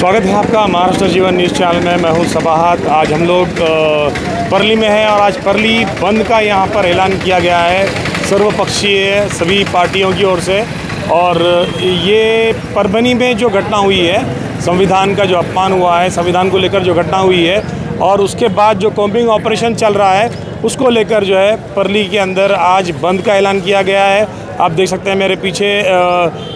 स्वागत है आपका महाराष्ट्र जीवन न्यूज़ चैनल में। मैं हूं सबाहत। आज हम लोग परली में हैं और आज परली बंद का यहां पर ऐलान किया गया है सर्वपक्षीय सभी पार्टियों की ओर से। और ये परभनी में जो घटना हुई है, संविधान का जो अपमान हुआ है, संविधान को लेकर जो घटना हुई है और उसके बाद जो कॉम्बिंग ऑपरेशन चल रहा है उसको लेकर जो है परली के अंदर आज बंद का ऐलान किया गया है। आप देख सकते हैं मेरे पीछे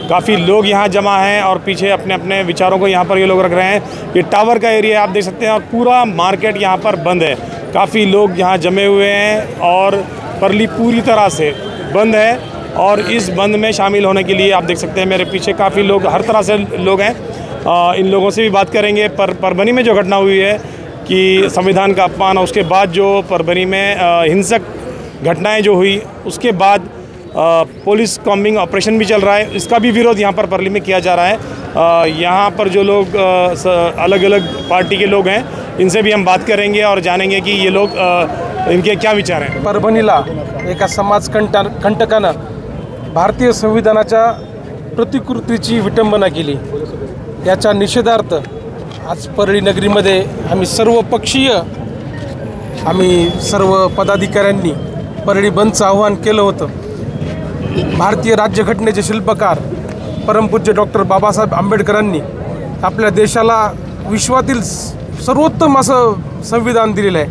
काफ़ी लोग यहाँ जमा हैं और पीछे अपने अपने विचारों को यहाँ पर ये लोग रख रहे हैं। ये टावर का एरिया आप देख सकते हैं और पूरा मार्केट यहाँ पर बंद है। काफ़ी लोग यहाँ जमे हुए हैं और परली पूरी तरह से बंद है। और इस बंद में शामिल होने के लिए आप देख सकते हैं मेरे पीछे काफ़ी लोग, हर तरह से लोग हैं। इन लोगों से भी बात करेंगे। परभनी में जो घटना हुई है कि संविधान का अपमान और उसके बाद जो परभनी में हिंसक घटनाएं जो हुई, उसके बाद पुलिस कॉम्बिंग ऑपरेशन भी चल रहा है, इसका भी विरोध यहाँ पर परली में किया जा रहा है। यहाँ पर जो लोग अलग अलग पार्टी के लोग हैं, इनसे भी हम बात करेंगे और जानेंगे कि ये लोग इनके क्या विचार हैं। परभणीला एका समाजकंटकानं भारतीय संविधानाच्या प्रतिकृतीची विटंबना केली। याच्या निषेधार्थ आज परळी नगरीमध्ये आम्ही सर्व पदाधिकाऱ्यांनी परळी बंदचं आवाहन केलं होतं। भारतीय राज्यघटनेचे शिल्पकार परमपूज्य डॉक्टर बाबासाहेब आंबेडकरांनी आपल्या देशाला विश्वातील सर्वोत्तम असं संविधान दिलेलं आहे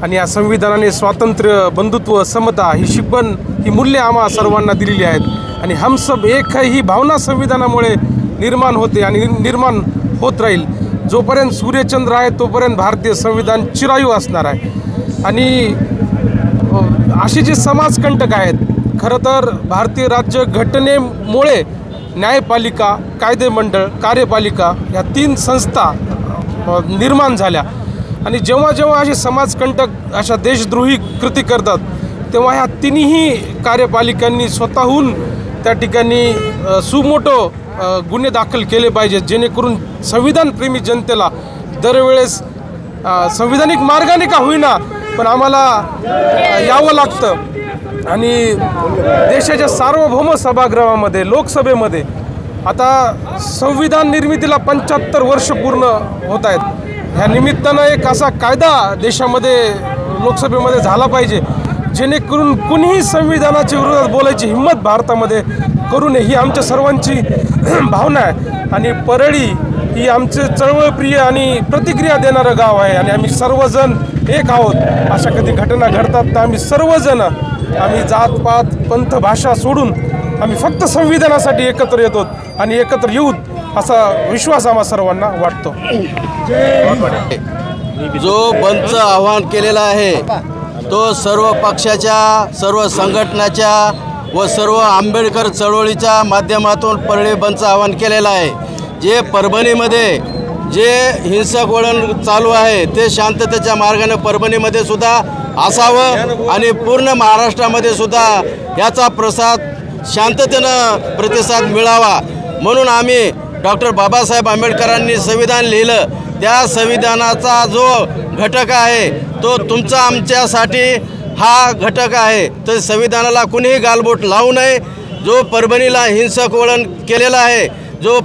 आणि या संविधानाने स्वातंत्र्य, बंधुत्व, समता ही मूल्ये आम्हा सर्वांना दिलेली आहेत आणि हम सब एक है ही भावना संविधानामुळे निर्माण होते आणि निर्माण होत राहील। जोपर्यंत सूर्यचंद्र आहे तोपर्यंत भारतीय संविधान चिरायू असणार आहे। आणि अशी जी समाजकंटक आहेत, खरं तर भारतीय राज्यघटनेमुळे न्यायपालिका, कायदेमंडळ, कार्यपालिका या 3 संस्था निर्माण झाल्या आणि जेव्हा जेव्हा असे समाजकंटक अशा देशद्रोही कृती करतात तेव्हा ह्या तिन्ही कार्यपालिकांनी स्वतःहून त्या ठिकाणी सुमोटो गुन्हे दाखल केले पाहिजेत, जेणेकरून संविधानप्रेमी जनतेला दरवेळेस संविधानिक मार्गाने का होईना पण आम्हाला यावं लागतं। आणि देशाच्या सार्वभौम सभागृहामध्ये, लोकसभेमध्ये आता संविधान निर्मितीला 75 वर्ष पूर्ण होत आहेत। ह्या निमित्तानं एक असा कायदा देशामध्ये लोकसभेमध्ये झाला पाहिजे जेणेकरून कुणीही संविधानाच्या विरोधात बोलायची हिंमत भारतामध्ये करू नये, ही आमच्या सर्वांची भावना आहे। आणि परळी ही आमचे चळवळप्रिय आणि प्रतिक्रिया देणारं गाव आहे आणि आम्ही सर्वजण एक आहोत। अशा कधी घटना घडतात तर आम्ही सर्वजण, आम्ही जातपात, पंथ, भाषा सोडून आम्ही फक्त संविधानासाठी एकत्र येतो आणि एकत्र येऊ असा विश्वास आम्हा सर्वांना वाटतो। जो बंदचं आवाहन केलेला आहे तो सर्व पक्षाच्या, सर्व संघटनाच्या व सर्व आंबेडकर चळवळीच्या माध्यमातून परळी बंदचं आवाहन केलेलं आहे। जे परभणीमध्ये जे हिंसक वळण चालू आहे ते शांततेच्या मार्गाने परभणीमध्ये सुद्धा असावं आणि पूर्ण महाराष्ट्रामध्ये सुद्धा याचा शांततेनं प्रतिसाद मिळावा म्हणून आम्ही डॉक्टर बाबासाहेब आंबेडकरांनी संविधान लिहिलं, त्या संविधानाचा जो घटक आहे तो तुमचा आमच्यासाठी हा घटक आहे। तर संविधानाला कुणीही गालबोट लावू नये। जो परभणीला हिंसक वळण केलेलं आहे, जो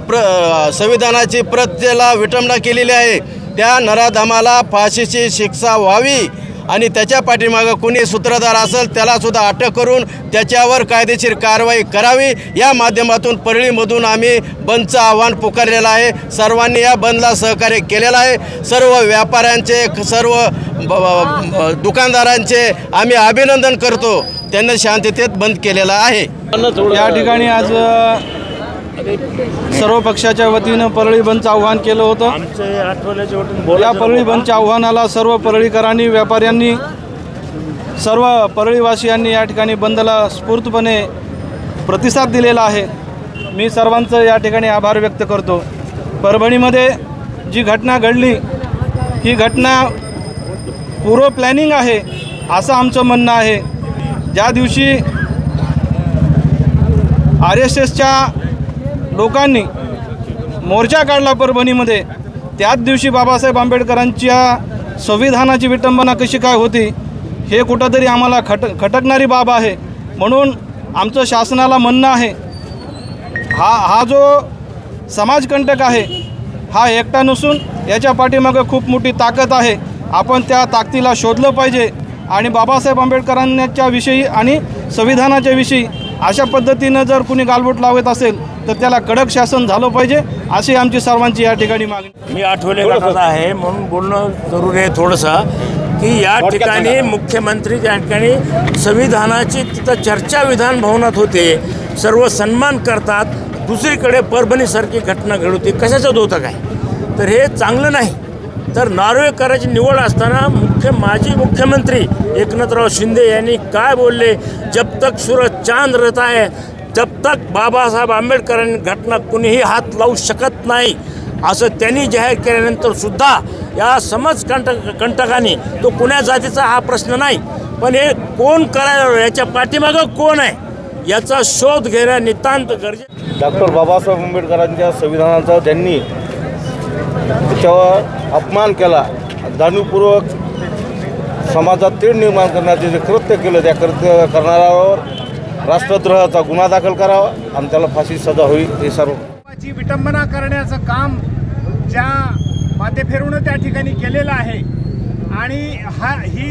संविधानाची प्रत्येला विटंबना केलेली आहे, त्या नराधमाला फाशीची शिक्षा व्हावी आणि त्याच्या पाठीमागं कुणी सूत्रधार असेल त्यालासुद्धा अटक करून त्याच्यावर कायदेशीर कारवाई करावी। या माध्यमातून परळीमधून आम्ही बंदचं आव्हान पुकारलेलं आहे। सर्वांनी या बंदला सहकार्य केलेलं आहे। सर्व व्यापाऱ्यांचे, सर्व दुकानदारांचे आम्ही अभिनंदन करतो, त्यांनी शांततेत बंद केलेला आहे। या ठिकाणी आज सर्व पक्षाच्या वतीनं परळी बंदचं आव्हान केलं होतं। या परळी बंदच्या आव्हानाला सर्व परळीकरांनी, व्यापाऱ्यांनी, सर्व परळीवासियांनी या ठिकाणी बंदला स्फूर्तपणे प्रतिसाद दिलेला आहे। मी सर्वांचं या ठिकाणी आभार व्यक्त करतो। परभणीमध्ये जी घटना घडली ही घटना पूर्व प्लॅनिंग आहे असं आमचं म्हणणं आहे। ज्या दिवशी RSSच्या लोकांनी मोर्चा काढला परभणीमध्ये, त्याच दिवशी बाबासाहेब आंबेडकरांच्या संविधानाची विटंबना कशी काय होती हे कुठंतरी आम्हाला खटकणारी बाब आहे। म्हणून आमचं शासनाला म्हणणं आहे, हा जो समाजकंटक आहे हा एकटा नसून याच्या पाठीमागं खूप मोठी ताकद आहे. आपण त्या ताकदीला शोधलं पाहिजे आणि बाबासाहेब आंबेडकरांच्या विषयी आणि संविधानाच्या विषयी अशा पद्धतीनं जर कुणी गालबोट लावत असेल तर त्याला कडक शासन झालं पाहिजे, अशी आमची सर्वांची या ठिकाणी मागणी. मी आठवले गटाचा आहे म्हणून बोलणं जरूर आहे थोडंसं, की या ठिकाणी मुख्यमंत्री त्या ठिकाणी संविधानाची तिथं चर्चा विधान भवनात होते, सर्व सन्मान करतात. दुसरीकडे परभणीसारखी घटना घडवते, कशाचं धोतक आहे? तर हे चांगलं नाही. तर नार्वेकरांची निवड असताना माजी मुख्यमंत्री एकनाथराव शिंदे यांनी काय बोलले, जब तक सूरज चांद रहता है जब तक बाबासाहेब आंबेडकरांनी घटना कुणीही हात लावू शकत नाही असं त्यांनी जाहीर केल्यानंतर सुद्धा या कंटकांनी तो कुण्या जातीचा हा प्रश्न नाही, पण हे कोण करायला, याच्या पाठीमागं कोण आहे याचा शोध घेणं नितांत गरजेचं. डॉक्टर बाबासाहेब आंबेडकरांच्या संविधानाचा ज्यांनी त्याच्यावर अपमान केला, जाणीवपूर्वक समाजात तेढ निर्माण करण्याचे जे कृत्य केलं, त्या कृत्य करणाऱ्यावर राष्ट्रद्रोहाचा गुन्हा दाखल करावा आणि त्याला फाशी सजा होईल. हे सर्व विटंबना करण्याचं काम ज्या माथेफिरूनं त्या ठिकाणी केलेलं आहे आणि ही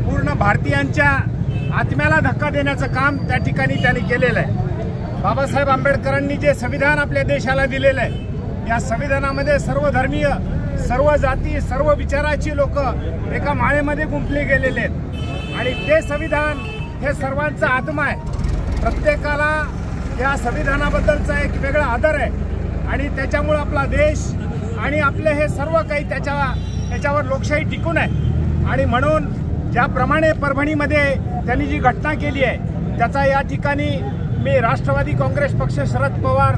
पूर्ण भारतीयांच्या आत्म्याला धक्का देण्याचं काम त्या ठिकाणी त्यांनी केलेलं आहे. बाबासाहेब आंबेडकरांनी जे संविधान आपल्या देशाला दिलेलं आहे, या संविधानामध्ये सर्व धर्मीय, सर्व जाती, सर्व विचाराची लोक एका माळेमध्ये गुंफले गेलेले आहेत आणि ते संविधान हे सर्वांचा आत्मा आहे. प्रत्येकाला या संविधानाबद्दलचा एक वेगळा आदर आहे आणि त्याच्यामुळे आपला देश आणि आपले हे सर्व काही त्याच्यावर लोकशाही टिकून आहे. आणि म्हणून ज्याप्रमाणे परभणीमध्ये त्यांनी जी घटना केली आहे त्याचा या ठिकाणी मी राष्ट्रवादी काँग्रेस पक्ष, शरद पवार